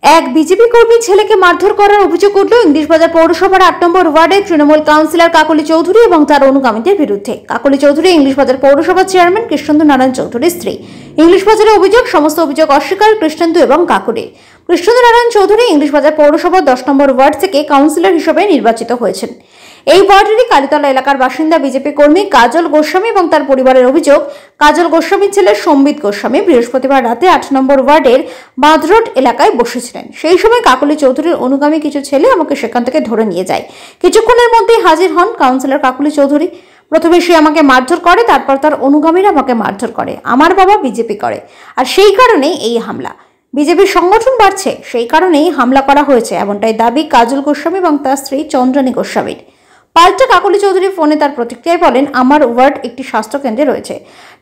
এক বিজেপি কর্মী ছেলেকে মারধর করার অভিযোগ উঠল ইংলিশবাজার পৌরসভার ৮ নম্বর ওয়ার্ডের তৃণমূল কাউন্সিলর কাকলি চৌধুরী এবং তার অনুগামীদের বিরুদ্ধে। কাকলি চৌধুরী ইংলিশবাজার পৌরসভার চেয়ারম্যান কৃষ্ণেন্দু নারায়ণ চৌধুরীর স্ত্রী। ইংলিশবাজারের সমস্ত অভিযোগ অস্বীকার কৃষ্ণেন্দু এবং কাকুলির। কৃষ্ণেন্দু নারায়ণ চৌধুরী ইংলিশবাজার পৌরসভার ১০ নম্বর ওয়ার্ড থেকে কাউন্সিলর হিসেবে নির্বাচিত হয়েছেন। এই ওয়ার্ডেরই কালীতলা এলাকার বাসিন্দা বিজেপি কর্মী কাজল গোস্বামী এবং তার পরিবারের অভিযোগ, কাজল গোস্বামীর ছেলে সম্বিত গোস্বামী বৃহস্পতিবার রাতে ৮ নম্বর ওয়ার্ডের বাঁধরোড এলাকায় বসেছিলেন। সেই সময় কাকলি চৌধুরীর অনুগামী কিছু ছেলে আমাকে সেখান থেকে ধরে নিয়ে যায়। কিছুক্ষণের মধ্যেই হাজির হন কাউন্সিলর কাকলি চৌধুরী। প্রথমে সে আমাকে মারধর করে, তারপর তার অনুগামীরা আমাকে মারধর করে। আমার বাবা বিজেপি করে, আর সেই কারণেই এই হামলা। বিজেপির সংগঠন বাড়ছে, সেই কারণেই হামলা করা হয়েছে, এমনটাই দাবি কাজল গোস্বামী এবং তার স্ত্রী চন্দ্রানী গোস্বামীর। পাল্টা কাকলি চৌধুরী ফোনে তার প্রতিক্রিয়ায় বলেন, আমার ওয়ার্ড একটি স্বাস্থ্যকেন্দ্রে রয়েছে।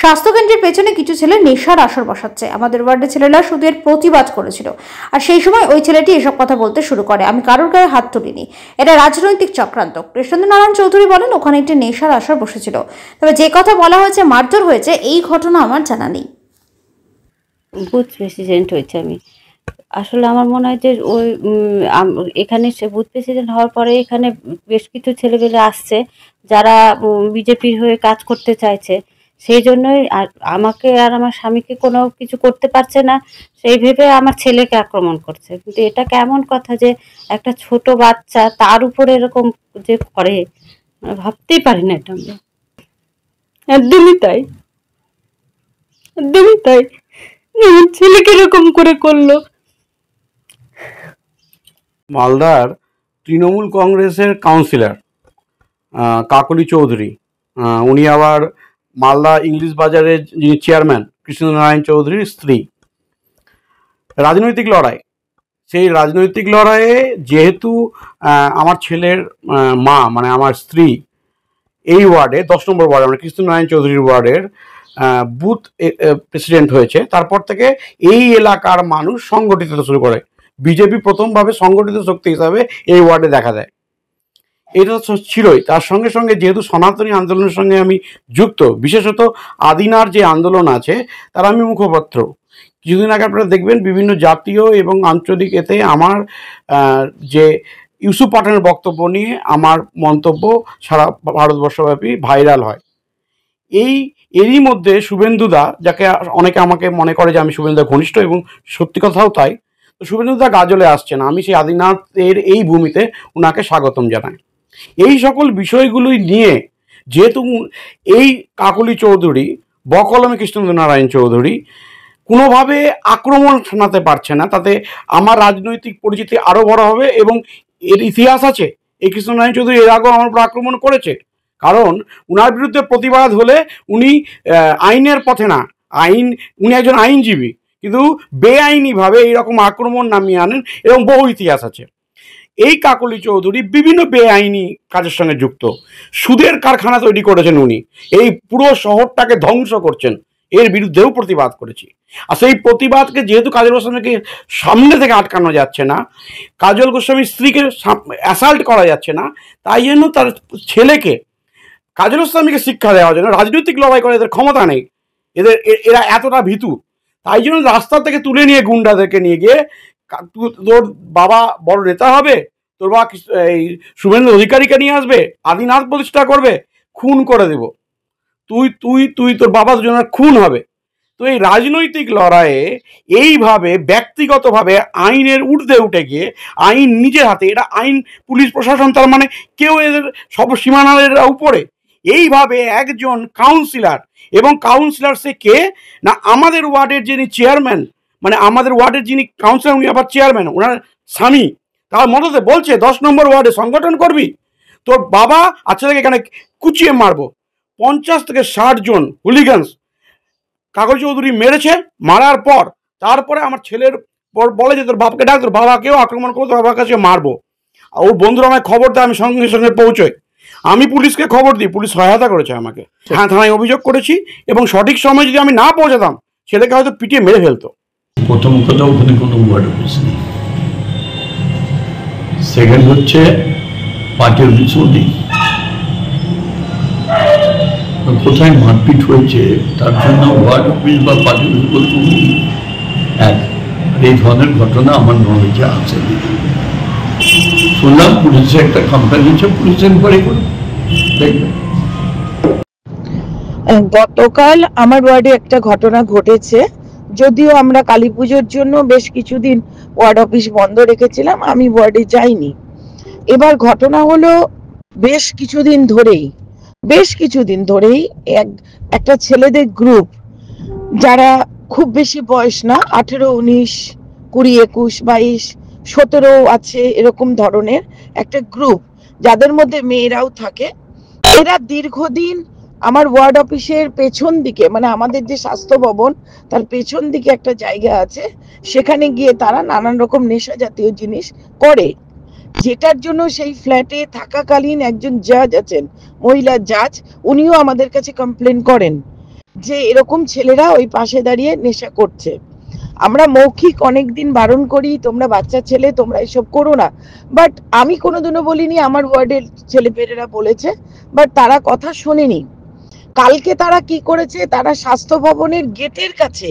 স্বাস্থ্যকেন্দ্রের পেছনে কিছু ছেলে নেশার আসর বসাচ্ছে। আমাদের ওয়ার্ডের ছেলেরা শুধু এর প্রতিবাদ করেছিল, আর সেই সময় ওই ছেলেটি এসব কথা বলতে শুরু করে। আমি কারোর গায়ে হাত তুলিনি, এটা রাজনৈতিক চক্রান্ত। কৃষ্ণেন্দু নারায়ণ চৌধুরী বলেন, ওখানে একটি নেশার আসর বসেছিল, তবে যে কথা বলা হয়েছে মারধর হয়েছে, এই ঘটনা আমার জানা নেই। বুথ প্রেসিডেন্ট হয়েছে আমি। আসলে আমার মনে হয় যে ওই এখানে বুথ প্রেসিডেন্ট হওয়ার পরে এখানে বেশ কিছু ছেলেপেলে আসছে যারা বিজেপির হয়ে কাজ করতে চাইছে। সেই জন্যই আমাকে আর আমার স্বামীকে কোনো কিছু করতে পারছে না, সেই ভেবে আমার ছেলেকে আক্রমণ করছে। কিন্তু এটা কেমন কথা যে একটা ছোট বাচ্চা তার উপরে এরকম যে করে, ভাবতেই পারি না এটা। আমরা একদমই তাই, একদমই তাই। ছেলেকে এরকম করে করলো। মালদার তৃণমূল কংগ্রেসের কাউন্সিলর কাকলি চৌধুরী, উনি আবার মালদা ইংলিশ বাজারের যিনি চেয়ারম্যান কৃষ্ণেন্দু নারায়ণ চৌধুরীর স্ত্রী। রাজনৈতিক লড়াই, সেই রাজনৈতিক লড়াইয়ে যেহেতু আমার ছেলের মা মানে আমার স্ত্রী এই ওয়ার্ডে ১০ নম্বর ওয়ার্ডে মানে কৃষ্ণেন্দু নারায়ণ চৌধুরীর ওয়ার্ডের বুথ প্রেসিডেন্ট হয়েছে, তারপর থেকে এই এলাকার মানুষ সংগঠিত শুরু করে। বিজেপি প্রথমভাবে সংগঠিত শক্তি হিসাবে এই ওয়ার্ডে দেখা দেয়। এটা ছিলই। তার সঙ্গে সঙ্গে যেহেতু সনাতনী আন্দোলনের সঙ্গে আমি যুক্ত, বিশেষত আদিনার যে আন্দোলন আছে তার আমি মুখপাত্র। কিছুদিন আগে আপনারা দেখবেন বিভিন্ন জাতীয় এবং আঞ্চলিক এতে আমার যে ইউসুফ পাঠানের বক্তব্য নিয়ে আমার মন্তব্য সারা ভারতবর্ষব্যাপী ভাইরাল হয়। এরই মধ্যে শুভেন্দুদা, যাকে অনেকে আমাকে মনে করে যে আমি শুভেন্দুদা ঘনিষ্ঠ, এবং সত্যি কথাও তাই, তো শুভেন্দুদা গাজলে আসছেন। আমি সেই আদিনাথের এই ভূমিতে ওনাকে স্বাগতম জানাই। এই সকল বিষয়গুলোই নিয়ে যেহেতু এই কাকলি চৌধুরী বকলমে কৃষ্ণেন্দু নারায়ণ চৌধুরী কোনোভাবে আক্রমণ শোনাতে পারছে না, তাতে আমার রাজনৈতিক পরিচিতি আরও বড় হবে। এবং এর ইতিহাস আছে, এই কৃষ্ণেন্দু নারায়ণ চৌধুরী এর আগেও আমার উপর আক্রমণ করেছে। কারণ উনার বিরুদ্ধে প্রতিবাদ হলে উনি আইনের পথে না, উনি একজন আইনজীবী, কিন্তু বেআইনিভাবে এইরকম আক্রমণ নামিয়ে আনেন, এবং বহু ইতিহাস আছে। এই কাকলি চৌধুরী বিভিন্ন বেআইনি কাজের সঙ্গে যুক্ত। সুদের কারখানা তৈরি করেছেন উনি, এই পুরো শহরটাকে ধ্বংস করছেন, এর বিরুদ্ধেও প্রতিবাদ করেছি। আর সেই প্রতিবাদকে যেহেতু কাজল গোস্বামীকে সামনে থেকে আটকানো যাচ্ছে না, কাজল গোস্বামীর স্ত্রীকে অ্যাসাল্ট করা যাচ্ছে না, তাই জন্য তার ছেলেকে কাজল গোস্বামীকে শিক্ষা দেওয়ার জন্য রাজনৈতিক লড়াই করে এদের ক্ষমতা নেই, এরা এতটা ভীতু, তাই জন্য রাস্তা থেকে তুলে নিয়ে গুন্ডাদেরকে নিয়ে গিয়ে, তোর বাবা বড় নেতা হবে, তোর বাবা এই শুভেন্দু অধিকারীকে নিয়ে আসবে, আদিনাথ প্রতিষ্ঠা করবে, খুন করে দেব, তুই তোর বাবা দুজনের খুন হবে। তো এই রাজনৈতিক লড়াইয়ে এইভাবে ব্যক্তিগতভাবে আইনের ঊর্ধ্বে উঠে গিয়ে আইন নিজের হাতে, এটা আইন পুলিশ প্রশাসন তার মানে কেউ এদের সব সীমানার উপরে, এইভাবে একজন কাউন্সিলর, এবং কাউন্সিলর সে কে না আমাদের ওয়ার্ডের যিনি চেয়ারম্যান, মানে আমাদের ওয়ার্ডের যিনি কাউন্সিলর উনি আবার চেয়ারম্যান, ওনার স্বামী, তার মদতে বলছে ১০ নম্বর ওয়ার্ডে সংগঠন করবি, তোর বাবা আর ছেলেকে এখানে কুচিয়ে মারবো। ৫০ থেকে ৬০ জন হুলিগানস কাকলি চৌধুরী মেরেছে। মারার পর তারপরে আমার ছেলের বলে যে তোর বাবাকে ডাক, তোর বাবাকেও আক্রমণ করবো, তোর বাবার কাছে মারবো। ওর বন্ধুরা আমায় খবর দেয়, আমি সঙ্গে সঙ্গে পৌঁছই, আমি পুলিশকে খবর দিই, পুলিশ সহায়তা করেছে আমাকে। হ্যাঁ, থানায় অভিযোগ করেছি, এবং সঠিক সময় যদি আমি না পৌঁছাতাম ছেলেকে হয়তো পিটিয়ে মেরে ফেলতো। প্রথম কথা, ওখানে কোনো ওয়ার্ড অফিস নেই। সেকেন্ড হচ্ছে পার্টি অফিসও নেই। কোথায় মারপিট হয়েছে তার জন্য ওয়ার্ড অফিস বা পার্টি অফিস বলতে এক। আর এই ধরনের ঘটনা আমার নলেজে আছে। শুনলাম পুলিশে একটা কমপ্লেন হচ্ছে, পুলিশ এনকোয়ারি করবে, দেখবে। গতকাল আমার ওয়ার্ডে একটা ঘটনা ঘটেছে। যদিও আমরা কালী পুজোর জন্য বেশ কিছুদিন ওয়ার্ড অফিস বন্ধ রেখেছিলাম, আমি ওয়ার্ডে যাইনি। এবার ঘটনা হলো বেশ কিছুদিন ধরেই একটা ছেলেদের গ্রুপ, যারা খুব বেশি বয়স না, 18, 19, 20, 21, 22, 17 আছে, এরকম ধরনের একটা গ্রুপ, যাদের মধ্যে মেয়েরাও থাকে। এরা দীর্ঘদিন আমার ওয়ার্ড অফিসের পেছন দিকে, মানে আমাদের যে স্বাস্থ্য ভবন তার পেছন দিকে একটা জায়গা আছে, সেখানে গিয়ে তারা নানান রকম নেশা জাতীয় জিনিস করে, যেটার জন্য সেই ফ্ল্যাটে থাকাকালীন একজন জাজ আছেন, মহিলা জাজ, উনিও আমাদের কাছে কমপ্লেন করেন যে এরকম ছেলেরা ওই পাশে দাঁড়িয়ে নেশা করছে। আমরা মৌখিক অনেকদিন বারণ করি, তোমরা বাচ্চা ছেলে, তোমরা এসব করো না, বাট আমি কোনোদিনও বলিনি, আমার ওয়ার্ডের ছেলেপেলেরা বলেছে, বাট তারা কথা শোনেনি। কালকে তারা কি করেছে, তারা স্বাস্থ্য ভবনের গেটের কাছে,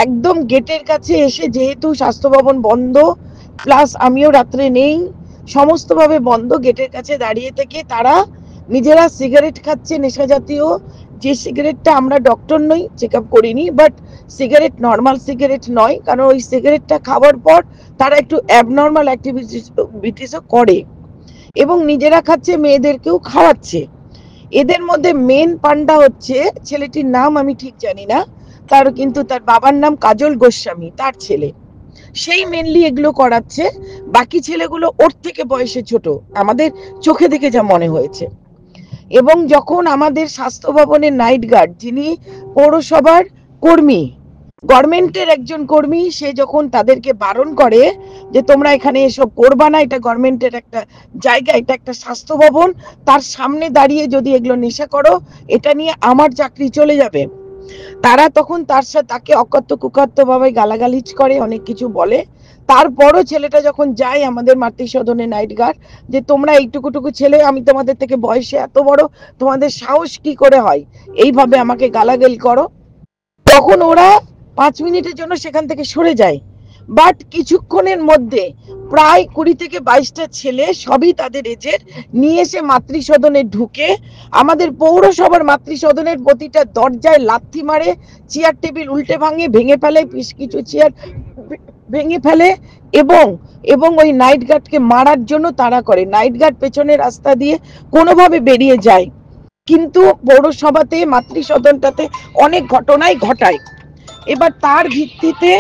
একদম গেটের কাছে এসে, যেহেতু স্বাস্থ্য ভবন বন্ধ, প্লাস আমিও রাত্রে নেই, সমস্তভাবে বন্ধ, গেটের কাছে দাঁড়িয়ে থেকে তারা নিজেরা সিগারেট খাচ্ছে, নেশা জাতীয়, যে সিগারেটটা, আমরা ডক্টর নই, চেক আপ করিনি, বাট সিগারেট নর্মাল সিগারেট নয়, কারণ ওই সিগারেটটা খাওয়ার পর তারা একটু অ্যাবনর্মাল অ্যাক্টিভিটিসও করে এবং নিজেরা খাচ্ছে, মেয়েদেরকেও খাওয়াচ্ছে। এদের মধ্যে মেন পান্ডা হচ্ছে ছেলেটির নাম আমি ঠিক জানি না, কিন্তু তার বাবার নাম কাজল গোস্বামী, তার ছেলে, সেই মেনলি এগুলো করাচ্ছে। বাকি ছেলেগুলো ওর থেকে বয়সে ছোট, আমাদের চোখে দেখে যা মনে হয়েছে। এবং যখন আমাদের স্বাস্থ্য ভবনের নাইট গার্ড, যিনি পৌরসভার কর্মী, গভর্নমেন্টের একজন কর্মী, সে যখন তাদেরকে বারণ করে যে তোমরা এখানে এসব করবা না, এটা গভর্নমেন্টের একটা জায়গা, এটা একটা স্বাস্থ্য ভবন, তার সামনে দাঁড়িয়ে যদি এগুলো নেশা করো, এটা নিয়ে আমার চাকরি চলে যাবে, তারা তখন তাকে অকথ্য কুকথ্য ভাবে গালাগালিজ করে, অনেক কিছু বলে। তারপরও ছেলেটা যখন যায় আমাদের মাতৃসদনে নাইট গার্ড, যে তোমরা এইটুকুটুকু ছেলে, আমি তোমাদের থেকে বয়সে এত বড়, তোমাদের সাহস কি করে হয় এইভাবে আমাকে গালাগালি করো, তখন ওরা 5 মিনিটের জন্য সেখান থেকে সরে যায়। বাট কিছুক্ষণের মধ্যে প্রায় 20 থেকে 22টা ছেলে, সবই তাদের এজের, নিয়ে এসে মাতৃসদনে ঢুকে আমাদের পৌরসভার মাতৃসদনের প্রতিটা দরজায় লাথি মারে, চেয়ার টেবিল উল্টে ভেঙে ফেলে, কিছু চেয়ার ভেঙে ফেলে, এবং ওই নাইট গার্ডকে মারার জন্য তাড়া করে। নাইট গার্ড পেছনের রাস্তা দিয়ে কোনোভাবে বেরিয়ে যায়, কিন্তু পৌরসভাতে, মাতৃসদনটাতে অনেক ঘটনাই ঘটায়। এবার তার ভিত্তিতে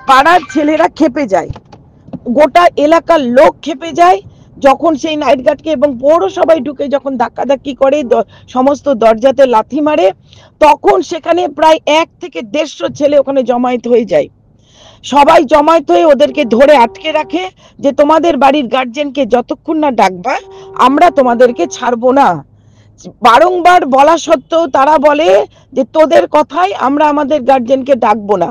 পাড়ার ছেলেরা খেপে যায়, গোটা এলাকার লোক খেপে যায়, যখন সেই নাইট গার্ডকে এবং পৌরসভায় ঢুকে যখন ধাক্কাধাক্কি করে, সমস্ত দরজাতে লাথি মারে, তখন সেখানে প্রায় 1 থেকে 150 ছেলে ওখানে জমায়েত হয়ে যায়। সবাই জমায়েত হয়ে ওদেরকে ধরে আটকে রাখে যে তোমাদের বাড়ির গার্জেনকে যতক্ষণ না ডাকবা আমরা তোমাদেরকে ছাড়বো না। বারংবার বলা সত্ত্বেও তারা বলে যে তোদের কথায় আমরা আমাদের গার্জেনকে ডাকবো না।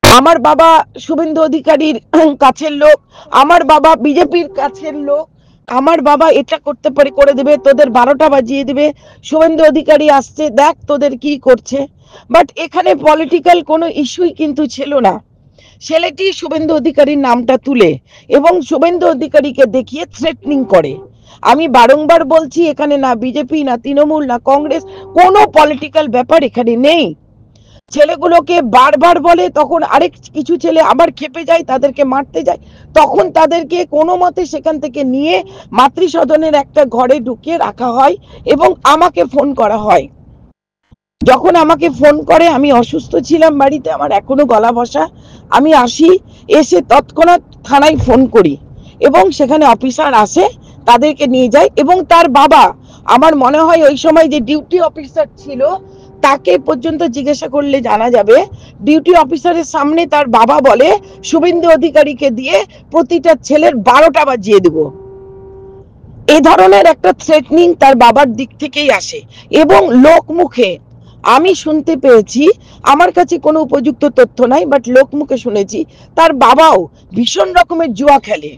আমার বাবা শুভেন্দু অধিকারীর কাছের লোক, আমার বাবা বিজেপির কাছের লোক, আমার বাবা এটা করতে পারে, করে দেবে, তোদের 12টা বাজিয়ে দেবে, শুভেন্দু অধিকারী আসছে, দেখ তোদের কি করছে। বাট এখানে পলিটিক্যাল কোনো ইস্যুই কিন্তু ছিল না। ছেলেটি শুভেন্দু অধিকারীর নামটা তুলে এবং শুভেন্দু অধিকারীকে দেখিয়ে থ্রেটনিং করে। আমি বারংবার বলছি, এখানে না বিজেপি, না তৃণমূল, না কংগ্রেস, কোনো পলিটিক্যাল ব্যাপার এখানে নেই। ছেলেগুলোকে বারবার বলে, তখন আরেক কিছু ছেলে আবার খেপে যায়, তাদেরকে মারতে যায়, তখন তাদেরকে কোনো মতে সেখান থেকে নিয়ে মাতৃসদনের একটা ঘরে ঢুকিয়ে রাখা হয় এবং আমাকে ফোন করা হয়। যখন আমাকে ফোন করে, আমি অসুস্থ ছিলাম বাড়িতে, আমার এখনো গলা বসা, আমি আসি, এসে তৎক্ষণাৎ থানায় ফোন করি এবং সেখানে অফিসার আসে, তাদেরকে নিয়ে যায়। এবং তার বাবা, আমার মনে হয় ওই সময় যে ডিউটি অফিসার ছিল তাকে পর্যন্ত জিজ্ঞাসা করলে জানা যাবে, ডিউটি অফিসারের সামনে তার বাবা বলে শুভেন্দু অধিকারীকে দিয়ে প্রতিটা ছেলের 12টা বাজিয়ে দেব। এই ধরনের একটা থ্রেটনিং তার বাবার দিক থেকেই আসে এবং লোক মুখে আমি শুনতে পেয়েছি, আমার কাছে কোনো উপযুক্ত তথ্য নাই, বাট লোক মুখে শুনেছি তার বাবাও ভীষণ রকমের জুয়া খেলে।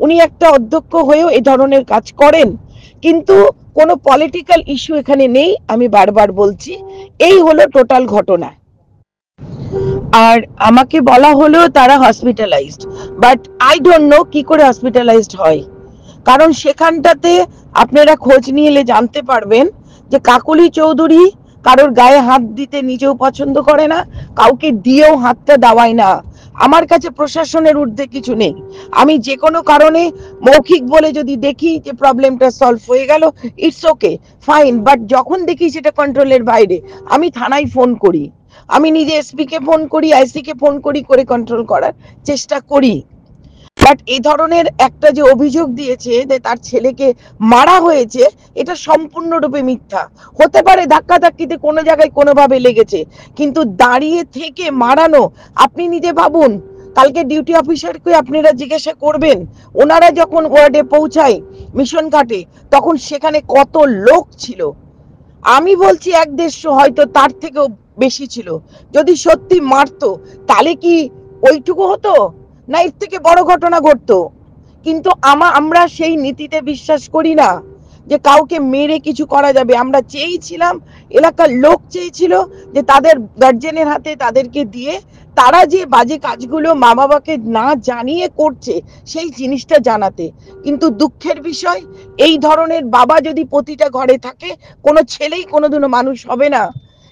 উনি একটা অধ্যক্ষ হয়েও এই ধরনের কাজ করেন, কিন্তু কোনো পলিটিক্যাল ইস্যু এখানে নেই। আমি বারবার বলছি, এই হলো টোটাল ঘটনা। আর আমাকে বলা হলো তারা hospitalised, but I don't know কি করে হসপিটালাইজড হয়। কারণ সেখানটাতে আপনারা খোঁজ নিয়ে এলে জানতে পারবেন যে কাকলি চৌধুরী কারোর গায়ে হাত দিতে নিজেও পছন্দ করে না, কাউকে দিয়েও হাতটা দেওয়ায় না। আমার কাছে প্রশাসনের ঊর্ধ্বে কিছু নেই। আমি যে কোনো কারণে মৌখিক বলে যদি দেখি যে প্রবলেমটা সলভ হয়ে গেল, ইটস ওকে, ফাইন। বাট যখন দেখি সেটা কন্ট্রোলের বাইরে, আমি থানায় ফোন করি, আমি নিজে এসপি কে ফোন করি, আইসি কে ফোন করি, করে কন্ট্রোল করার চেষ্টা করি। বাট এই ধরনের একটা যে অভিযোগ দিয়েছে যে তার ছেলেকে মারা হয়েছে, এটা সম্পূর্ণরূপে মিথ্যা। হতে পারে ধাক্কাধাক্কিতে কোনো জায়গায় কোনোভাবে লেগেছে, কিন্তু দাঁড়িয়ে থেকে মারানো, আপনি নিজে ভাবুন, কালকে ডিউটি অফিসারকে আপনারা জিজ্ঞাসা করবেন, ওনারা যখন ওয়ার্ডে পৌঁছায় মিশন ঘাটে, তখন সেখানে কত লোক ছিল। আমি বলছি 1-150, হয়তো তার থেকেও বেশি ছিল। যদি সত্যি মারতো তাহলে কি ওইটুকু হতো না, এর থেকে বড় ঘটনা ঘটতো। কিন্তু আমরা সেই নীতিতে বিশ্বাস করি না যে কাউকে মেরে কিছু করা যাবে। আমরা চেয়েছিলাম, এলাকার লোক চেয়েছিল যে তাদের গার্জেনের হাতে তাদেরকে দিয়ে তারা যে বাজে কাজগুলো মা বাবাকে না জানিয়ে করছে সেই জিনিসটা জানাতে। কিন্তু দুঃখের বিষয়, এই ধরনের বাবা যদি প্রতিটা ঘরে থাকে, কোনো ছেলেই কোনোদিনও মানুষ হবে না।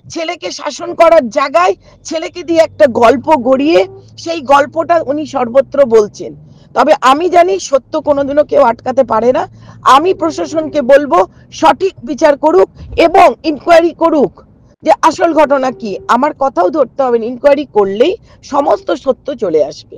ছেলেকে শাসন করার জায়গায় ছেলেকে দিয়ে একটা গল্প গড়িয়ে সেই গল্পটা উনি সর্বত্র বলছেন। তবে আমি জানি সত্য কোনোদিনও কেউ আটকাতে পারে না। আমি প্রশাসনকে বলবো সঠিক বিচার করুক এবং ইনকোয়ারি করুক যে আসল ঘটনা কি। আমার কথাও ধরতে হবে না, ইনকোয়ারি করলেই সমস্ত সত্য চলে আসবে।